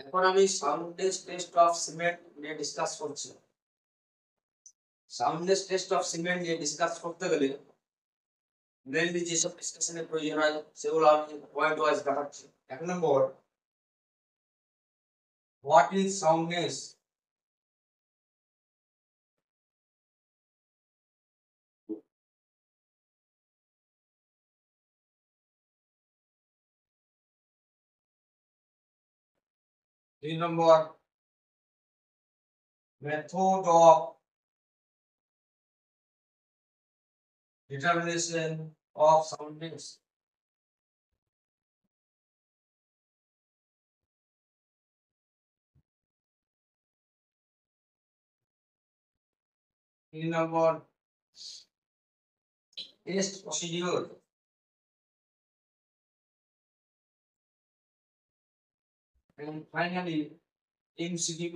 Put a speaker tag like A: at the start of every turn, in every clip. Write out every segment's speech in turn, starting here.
A: এখন আমি সাউন্ডনেস test of cement নিয়ে ডিসকাস করছি। সাউন্ডনেস টেস্ট অফ সিমেন্ট নিয়ে ডিসকাস করতে গেলে মেইনলি যেসব ডিসকাশনের প্রয়োজন হয় সেগুলো আমি পয়েন্ট ওয়াইজ দেখাচ্ছি। 1 নম্বর, হোয়াট ইজ সাউন্ডনেস? দুই নম্বর, method of determination of soundness. তিন নম্বর, test procedure. And finally, MCQ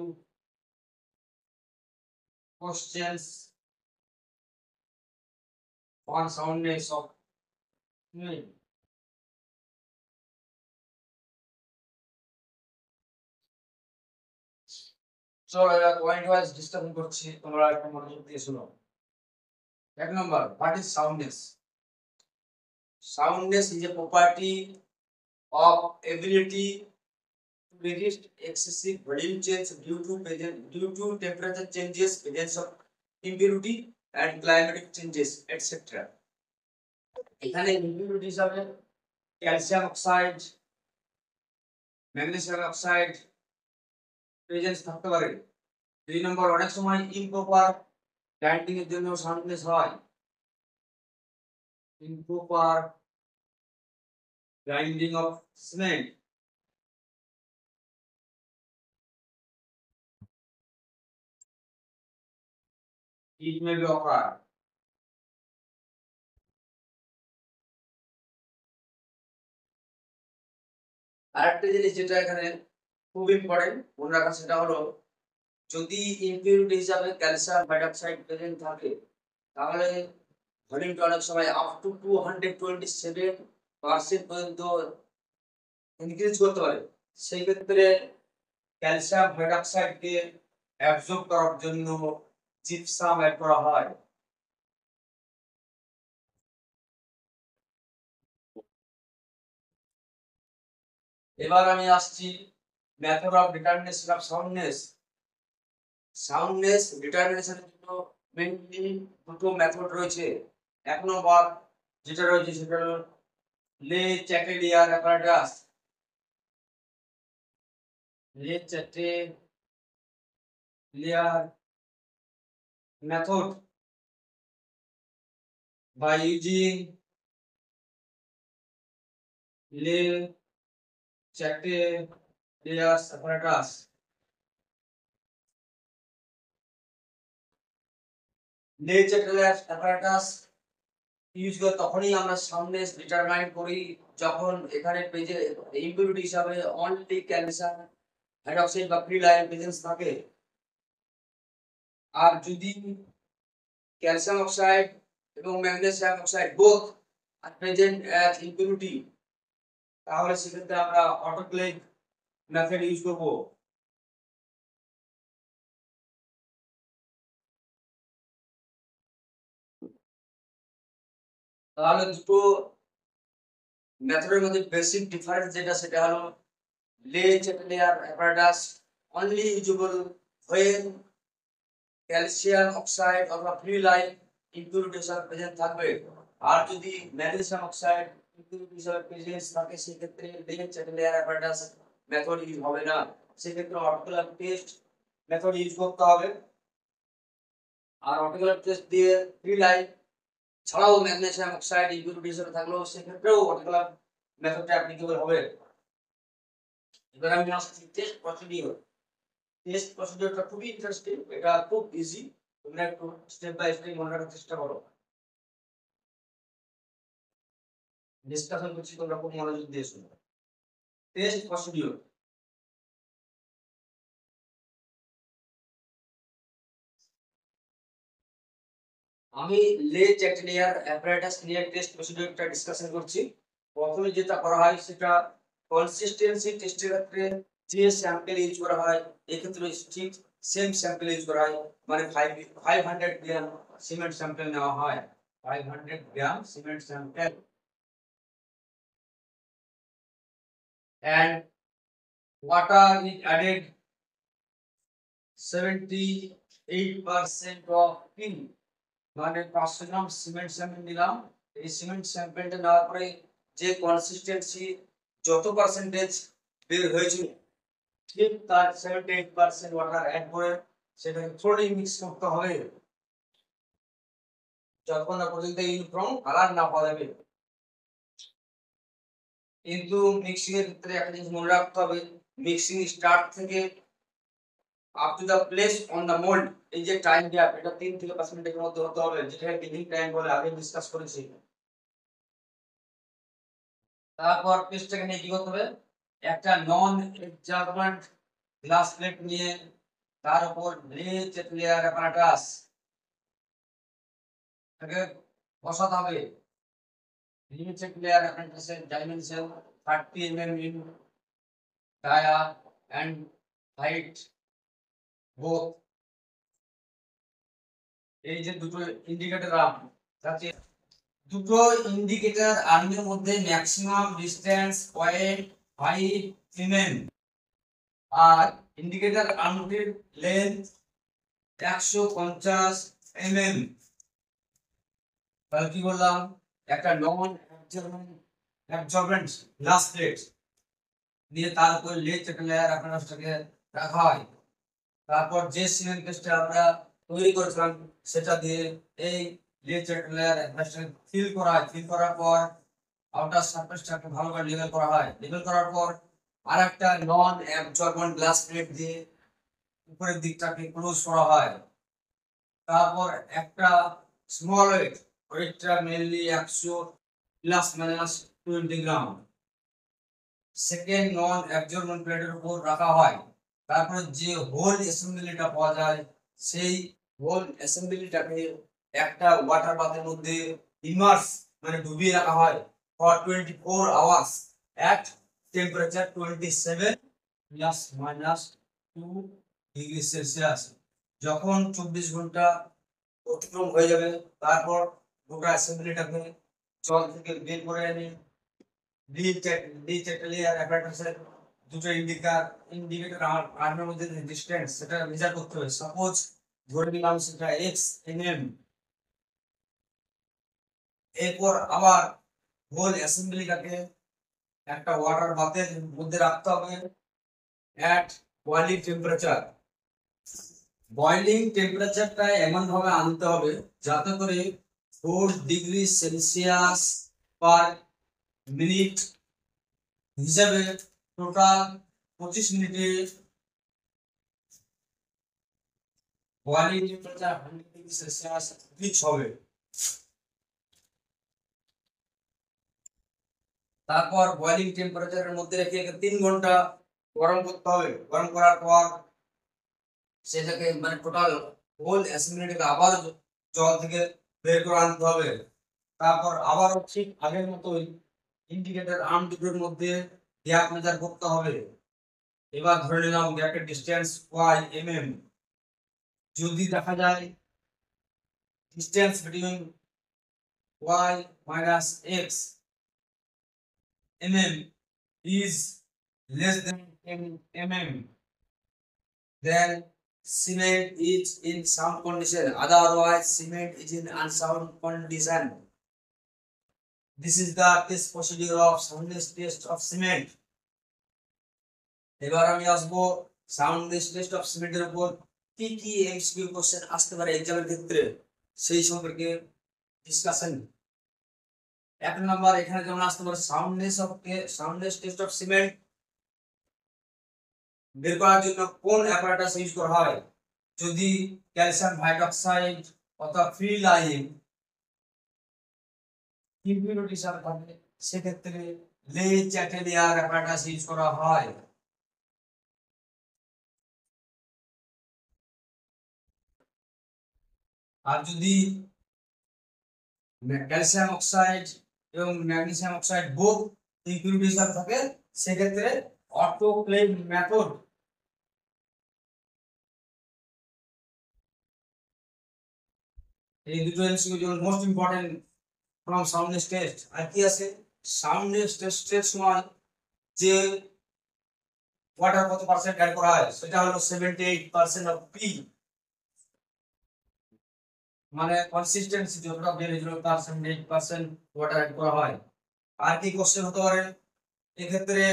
A: questions on soundness of hearing. চলো এবার পয়েন্ট ওয়াইজ ডিসকাশন করছি, তোমরা একটু মনোযোগ দিয়ে শুনো। 1 number, what is soundness? Soundness is a property of ability to resist excessive volume change due to temperature changes, presence of impurity and climatic changes, etc. এখানে impurity হিসাবে calcium oxide, magnesium oxide presence থাকতে পারে। 2 নম্বর, অনেক সময় improper grinding এর জন্য সাউন্ডনেস হয়। improper grinding of cement, it may be occur. আরেকটা জিনিস যেটা এখানে খুব ইম্পর্টেন্ট মনে রাখা, সেটা হলো যদি ইমপিউরিটি হিসাবে ক্যালসিয়াম হাইড্রোক্সাইড প্রেজেন্ট থাকে তাহলে ভলিউমটা অনেক সময় আপ টু 227% পর্যন্ত ইনক্রিজ করতে পারে। সেই ক্ষেত্রে ক্যালসিয়াম হাইড্রোক্সাইডকে অ্যাবজর্ব করার জন্য জিপসাম অ্যাড করা হয়। এবার আমি আসছি মেথড অফ ডিটারমিনেশন অফ সাউন্ডনেস। সাউন্ডনেস ডিটারমিনেশনের জন্য মেইনলি দুটো মেথড রয়েছে। 1 নম্বর যেটা রয়েছে সেটা হলো লে চ্যাটেলিয়ার অ্যাপারেটাস। লে চ্যাটেলিয়ার method by using Le Chatelier apparatus. Le Chatelier apparatus use করে তখনই আমরা সাউন্ডনেস ডিটারমাইন করি যখন এখানে পেজে ইম্পিউরিটি হিসাবে অনলি ক্যালসিয়াম হাইড্রোক্সাইড বা ফ্রি লাইন প্রেজেন্স থাকে। আর যদি ক্যালসিয়াম অক্সাইড এবং ম্যাগনেসিয়াম অক্সাইড বোথ আর প্রেজেন্ট অ্যাজ ইম্পিউরিটি তাহলে সেক্ষেত্রে আমরা অটোক্লেভ মেথড ইউজ করব। তাহলে দুটো মেথডের মধ্যে বেসিক ডিফারেন্স যেটা সেটা হলো Le Chatelier apparatus only usable when calcium oxide অথবা ফ্রি লাইন ইম্পিউরিটি হিসাবে প্রেজেন্ট থাকবে। আর যদি ম্যাগনেসিয়াম অক্সাইড ইম্পিউরিটি হিসাবে প্রেজেন্ট থাকে সেক্ষেত্রে লে চ্যাটেলিয়ার অ্যাপারেটাস মেথড ইউজ হবে না, সেক্ষেত্রে অটোক্লেভ টেস্ট মেথড ইউজ করতে হবে। আর অটোক্লেভ টেস্ট দিয়ে ফ্রি লাইন ছাড়াও ম্যাগনেসিয়াম অক্সাইড ইম্পিউরিটি হিসেবে থাকলেও সেক্ষেত্রেও অটোক্লেভ মেথডটা অ্যাপ্লিকেবল হবে। এবার আমি আসছি টেস্ট প্রসিডিউর। টেস্ট প্রসিডিউরটা খুবই ইন্টারেস্টিং, এটা খুব ইজি, তোমরা একটু স্টেপ বাই স্টেপ মনে রাখার চেষ্টা করো। ডিসকাশন করছি, তোমরা খুব মনোযোগ দিয়ে শুনো। টেস্ট প্রসিডিউর, আমি লে চ্যাটেলিয়ার অ্যাপারেটাস নিয়ে টেস্ট প্রসিডিউরটা ডিসকাশন করছি। প্রথমে যেটা করা হয় সেটা কনসিস্টেন্সি টেস্টের ক্ষেত্রে যে স্যাম্পল ইউজ করা হয় এক্ষেত্রে ঠিক সেম স্যাম্পল ইউজ করা হয়, মানে 500 গ্রাম সিমেন্ট স্যাম্পল নেওয়া হয়, 500 gram cement sample. and water is added 78% of tin, মানে 500 গ্রাম সিমেন্ট স্যাম্পল নিলাম, এই সিমেন্ট স্যাম্পলটা নেওয়ার পরে যে কনসিস্টেন্সি যত পার্সেন্টেজ বের হয়েছিল ঠিক তার 78% ওয়াটার অ্যাড করে সেটাকে থ্রোলি মিক্স করতে হবে যতক্ষণ না পর্যন্ত ইউনিফর্ম কালার না পাওয়া যাবে। কিন্তু মিক্সিং এর ক্ষেত্রে একটা জিনিস মনে রাখতে হবে, মিক্সিং স্টার্ট থেকে up to the place on the mould, এই যে টাইম গ্যাপ এটা 3 থেকে 5 মিনিটের মধ্যে হতে হবে, যেটাকে বিগিং টাইম বলে, আগে ডিসকাস করেছি। তারপর পেস্টটাকে নিয়ে কি করতে হবে, একটা নন অ্যাবজর্বেন্ট গ্লাস প্লেট নিয়ে তার উপর লেচেট লেয়ার অ্যাপারাটাস তাকে বসাতে হবে। লেচেট layer অ্যাপারাটাসের dimension 30 mm in dia and height both। এই যে দুটো ইন্ডিকেটর আর্ম, যাতে দুটো ইন্ডিকেটর আর্মের মধ্যে ম্যাক্সিমাম ডিসটেন্স 0.5 mm আর ইন্ডিকেটর আর্মটির লেন্থ 150 mm। তাহলে কি বললাম, একটা নন অ্যাবজর্বেন্ট গ্লাস প্লেট দিয়ে তার উপর লেচেট লেয়ার অ্যাপারাটাসটাকে রাখা হয়। তারপর যে সিমেন্ট পেস্টটা আমরা তৈরি করেছিলাম সেটা দিয়ে এই লেচেট লেয়ার অ্যাপারাটাসটাকে ফিল করা হয়। ফিল করার পর আউটার সারফেসটাকে ভালোভাবে লেভেল করা হয়। লেভেল করার পর আরেকটা নন অ্যাবজর্বেন্ট গ্লাস প্লেট দিয়ে উপরের দিকটাকে ক্লোজ করা হয়। তারপর একটা স্মল ওয়েটটা মেনলি 100 প্লাস মাইনাস 20 গ্রাম সেকেন্ড নন অ্যাবজর্বেন্ট প্লেটের উপর রাখা হয়। তারপরে যে হোল অ্যাসেম্বলিটা পাওয়া যায় সেই হোল অ্যাসেম্বলিটাকে একটা ওয়াটার বাথের মধ্যে ইমার্স মানে ডুবিয়ে রাখা হয় for 24 hours at temperature 27 plus minus 2 degree Celsius. যখন 24 ঘন্টা অতিক্রম হয়ে যাবে তারপর গোটা অ্যাসেম্বলিটাকে জল থেকে বের করে এনে লেচেট লেয়ার অ্যাপারাটাসের দুটো ইন্ডিকেটর আর্মের মধ্যে যে ডিসটেন্স সেটা মেজার করতে হবে। সাপোজ ধরে নিলাম সেটা x mm। এরপর আবার হোল অ্যাসেম্বলিটাকে একটা ওয়াটার বাথের মধ্যে রাখতে হবে এট বয়লিং টেম্পারেচার। বয়লিং টেম্পারেচারটা এমন ভাবে আনতে হবে যাতে করে 4 ডিগ্রি সেলসিয়াস পার মিনিট হিসাবে টোটাল 25 মিনিটে boiling temperature 100 degree Celsius reach হবে। তারপর বয়লিং টেম্পারেচারের মধ্যে রেখে 3 ঘন্টা গরম করতে হবে। গরম করার পর সেটাকে মানে টোটাল হোল অ্যাসেম্বলিটাকে আবার জল থেকে বের করে আনতে হবে। তারপর আবারও ঠিক আগের মতোই ইন্ডিকেটর আর্ম দুটোর মধ্যে গ্যাপ মেজার করতে হবে। এবার ধরে নিলাম গ্যাপের ডিসটেন্স y mm। যদি দেখা যায় distance between y minus x mm is less than 10 mm, then cement is in sound condition, otherwise cement is in unsound condition. This is the test procedure of soundness test of cement. এবার আমি আসবো সাউন্ডনেস test of সিমেন্টের উপর কি কি MCQ question আসতে পারে এক্সামের ক্ষেত্রে সেই সম্পর্কে ডিসকাশন। 1 নাম্বার এখানে যেমন আসতে পারে সাউন্ডনেস টেস্ট অফ সিমেন্ট বের করার জন্য কোন অ্যাপারাটাস ইউজ করা হয়। যদি ক্যালসিয়াম হাইড্রোক্সাইড অথবা ফ্রি লাইম ইম্পিউরিটি সার থাকে সেক্ষেত্রে লেচেট লেয়ার অ্যাপারাটাস ইউজ করা হয়। আর যদি ক্যালসিয়াম অক্সাইড এবং ম্যাগনেসিয়াম অক্সাইড বোথ ইম্পিউরিটি সার থাকে সেক্ষেত্রে autoclave method. এই দুটো এমসিকিউ যেগুলো মোস্ট ইম্পর্টেন্ট ফ্রম সাউন্ডনেস টেস্ট। আর কি আছে সাউন্ডনেস টেস্টের সময় যে ওয়াটার কত পার্সেন্ট অ্যাড করা হয় সেটা হলো 78% অফ পি, মানে কনসিস্টেন্সি যতটা বেড়ে 0% ওয়াটার অ্যাড করা হয়। আর কি কোশ্চেন হতে পারে এক্ষেত্রে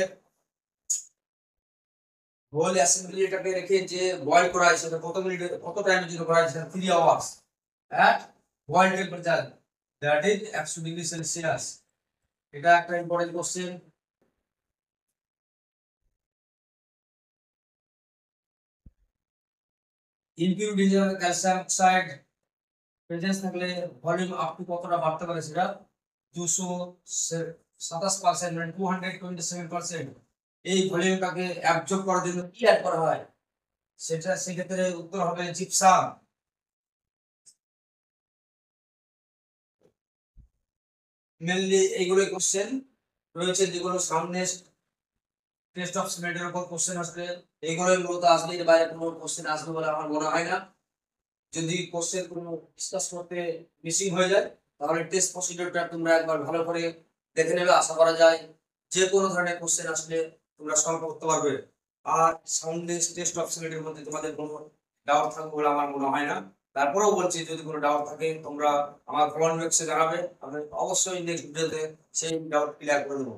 A: হোল অ্যাসেম্বলিটাকে রেখে যে বয়েল করা হয় সেটা কত মিনিট কত টাইমের জন্য করা হয় সেটা 3 hours at boil temperature that is 100 degree Celsius. এটা একটা important question. Impure calcium oxide presence থাকলে ভলিউম আপ টু কতটা বাড়তে পারে সেটা 227%, মানে 227%। এই ভলিউমটাকে অ্যাবজর্ব করার জন্য কি অ্যাড করা হয় সেটা সেক্ষেত্রে উত্তর হবে জিপসাম। মেনলি এইগুলোই কোশ্চেন রয়েছে যেগুলো সামনে টেস্ট অফ সিমেন্টের উপর কোশ্চেন আসবে। এইগুলোই মূলত আসবে, এর বাইরে কোনো কোশ্চেন আসবে বলে আমার মনে হয় না। যদি কোশ্চেন কোনো ডিসকাস করতে মিসিং হয়ে যায় তাহলে টেস্ট প্রসিডিউরটা তোমরা একবার ভালো করে দেখে নেবে। আশা করা যায় যে কোনো ধরনের কোশ্চেন আসলে তোমরা সলভ করতে পারবে। আর সাউন্ডনেস টেস্ট অফ সিমেন্টের মধ্যে তোমাদের কোনো ডাউট থাকবে বলে আমার মনে হয় না। তারপরেও বলছি যদি কোনো ডাউট থাকে তোমরা আমার কমেন্ট বক্সে জানাবে, আমি অবশ্যই নেক্সট ভিডিওতে সেই ডাউট ক্লিয়ার করে দেবো।